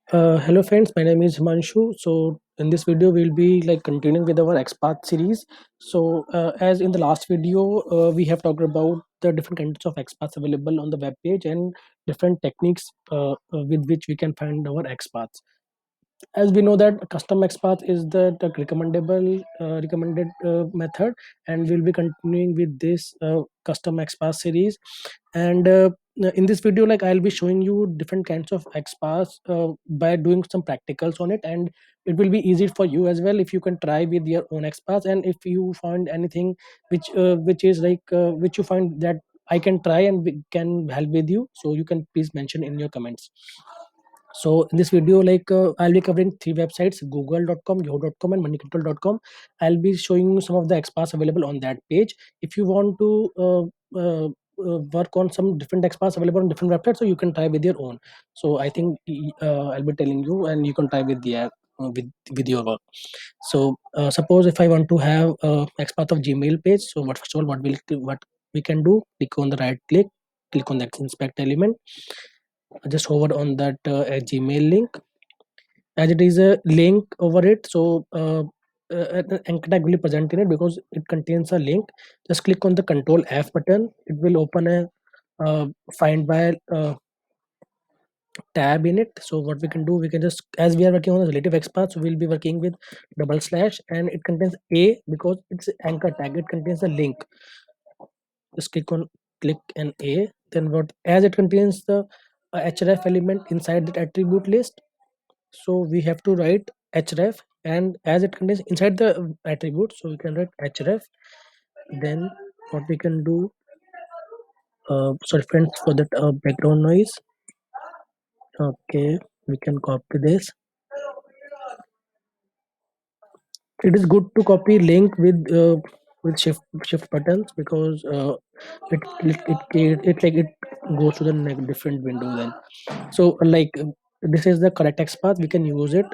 Hello friends, my name is Himanshu. So in this video, we'll be like continuing with our XPath series. So as in the last video, we have talked about the different kinds of XPaths available on the web page and different techniques with which we can find our XPaths. As we know that custom XPath is the recommended method, and we'll be continuing with this custom XPath series. And in this video, like I'll be showing you different kinds of XPaths by doing some practicals on it, and it will be easy for you as well if you can try with your own XPaths. And if you find anything which is which you find that I can try and we can help with you, so you can please mention in your comments. So in this video, I'll be covering three websites: google.com, yahoo.com, and moneycontrol.com. I'll be showing you some of the XPaths available on that page. If you want to work on some different XPaths available on different websites, so you can try with your own. So I think I'll be telling you, and you can try with the with your work. So suppose if I want to have XPath of Gmail page, so what first of all what we can do, click on the right click on the inspect element, just hover on that Gmail link, as it is a link over it. So an anchor tag will be present in it because it contains a link. Just click on the control F button, it will open a find by tab in it. So what we can do, we can just, as we are working on the relative XPath, so we'll be working with double slash, and it contains a because it's anchor tag, it contains a link. Just click an a, then what, as it contains the href element inside that attribute list, so we have to write href, and as it contains inside the attribute, so we can write href. Then what we can do, sorry friends for that background noise. Okay, we can copy this. It is good to copy link with shift buttons because it like it goes to the different window then. So this is the correct XPath, we can use it.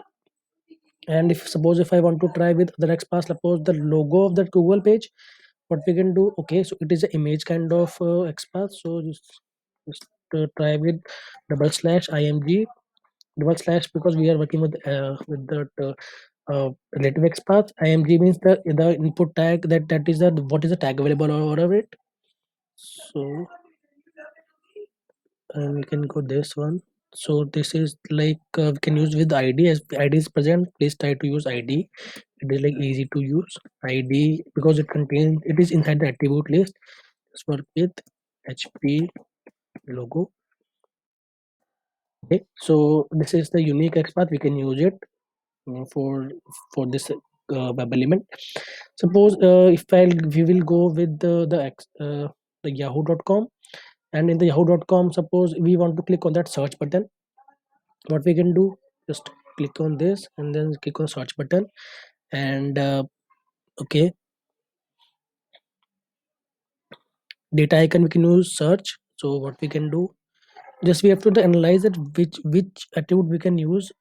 And if suppose if I want to try with other XPath, suppose the logo of the Google page, what we can do, okay, so it is an image kind of XPath. So just try with double slash img double slash, because we are working with the relative XPath. Img means the input tag, that is the what is the tag available over it. So and we can go this one. So this is we can use with id, as id is present, please try to use id. It is like easy to use id because it is inside the attribute list. Let's work with hp logo. Okay, so this is the unique XPath, we can use it for this web element. Suppose if we will go with the yahoo.com, and in the yahoo.com, suppose we want to click on that search button. What we can do, just click on this and then click on search button, and okay, data icon we can use search. So what we can do, just we have to analyze it which attribute we can use.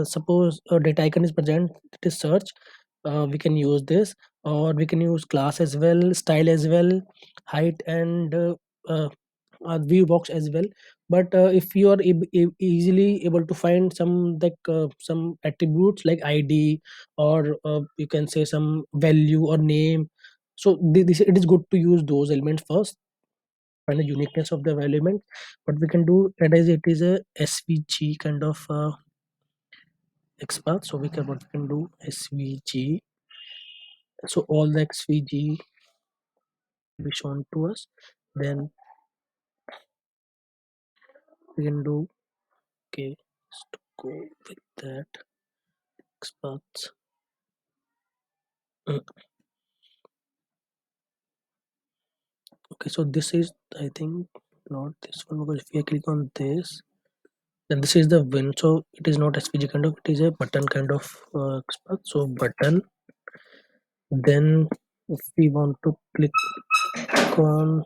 Suppose a data icon is present, it is search, we can use this, or we can use class as well, style as well, height, and view box as well. But if you are easily able to find some attributes like id, or you can say some value or name, so this it is good to use those elements first, find the uniqueness of the element. What we can do, that is, it is a svg kind of XPath. So what we can do, svg, so all the svg will be shown to us. Then we can do, okay, just go with that XPath. Okay, so this is, I think, not this one, because if you click on this, then this is the win. So it is not svg kind of, it is a button kind of XPath. So button, then if we want to click on,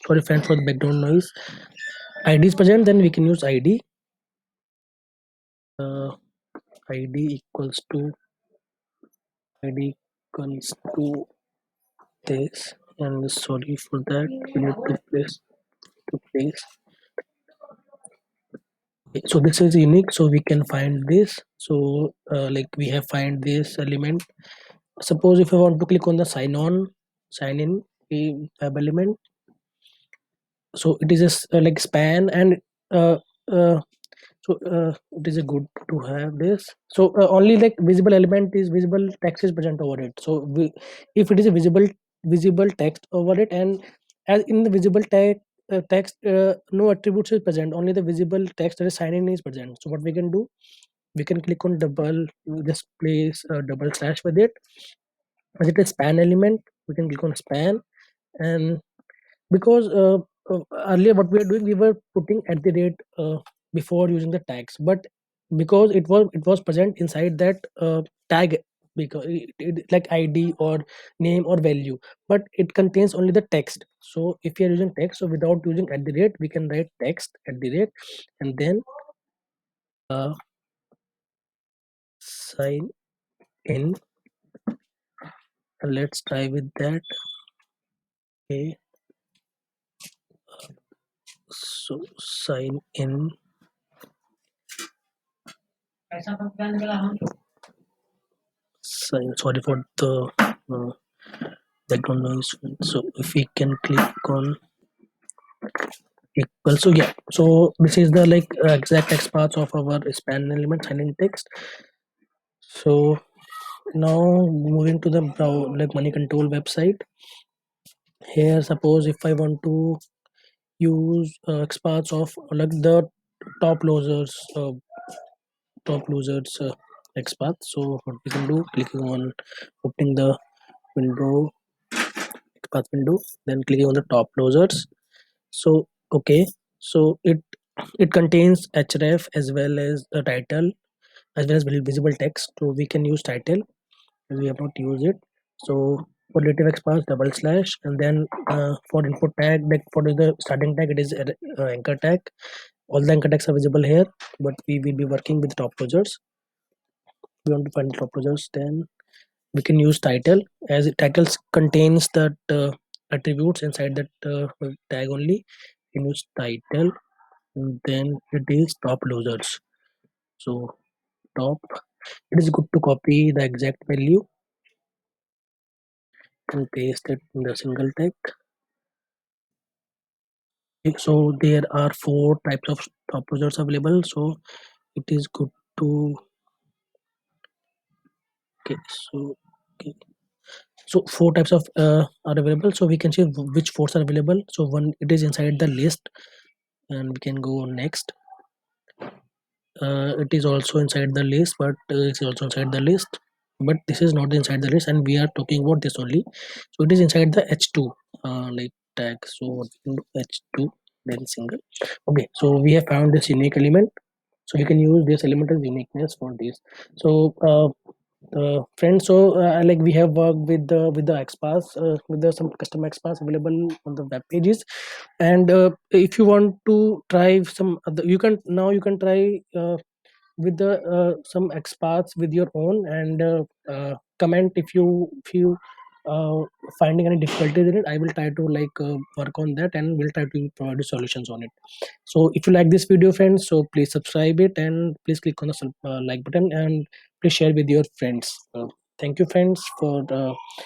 sorry friends for the background noise, id is present, then we can use id. uh, id equals to id equals to this, and sorry for that, we need to place So this is unique, so we can find this. So like we have find this element. Suppose if I want to click on the sign in, we have element. So it is just like span, and uh, uh, it is a good to have this. So only like visible element is visible text is present over it. So if it is a visible text over it, and as in the visible text, no attributes is present, only the visible text that is sign in is present. So what we can do, we can click on double, just place a double slash with it. As it is span element, we can click on span. And because earlier what we are doing, we were putting at the rate before using the tags, but because it was present inside that tag, because like id or name or value, but it contains only the text. So if you are using text, so without using at the rate, we can write text at the rate, and then uh, sign in. And let's try with that. Okay, so sign in. Sorry for the background noise. So if we can click on equal, so yeah, so this is the like exact text parts of our span element sign text. So now moving to the like money control website. Here suppose if I want to use XPaths of like the top losers, XPath. So what we can do, clicking on opening the window, XPath window, then clicking on the top losers. So okay, so it contains href as well as a title, as well as visible text. So we can use title, we have not used it. So for relative XPath double slash, and then for input tag, like for the starting tag, it is anchor tag. All the anchor tags are visible here, but we will be working with top closures. We want to find top closures, then we can use title, as titles contains that attributes inside that tag only. We can use title, and then it is top losers. So top, it is good to copy the exact value and paste it in the single tag. So there are four types of top losers available, so it is good to, okay, so okay, so four types of are available, so we can see which fours are available. So one, it is inside the list, and we can go next. It is also inside the list, but it's also inside the list, but this is not inside the list, and we are talking about this only. So it is inside the h2 like tag. So what we can do, h2 then single. Okay, so we have found this unique element, so we can use this element as uniqueness for this. So friends, so like we have worked with the XPaths, with the some custom XPaths available on the web pages. And if you want to try some other, you can, now you can try with the some XPaths with your own, and comment if you uh, finding any difficulties in it. I will try to like work on that, and we'll try to provide you solutions on it. So if you like this video, friends, so please subscribe it, and please click on the like button, and please share with your friends. Thank you, friends, for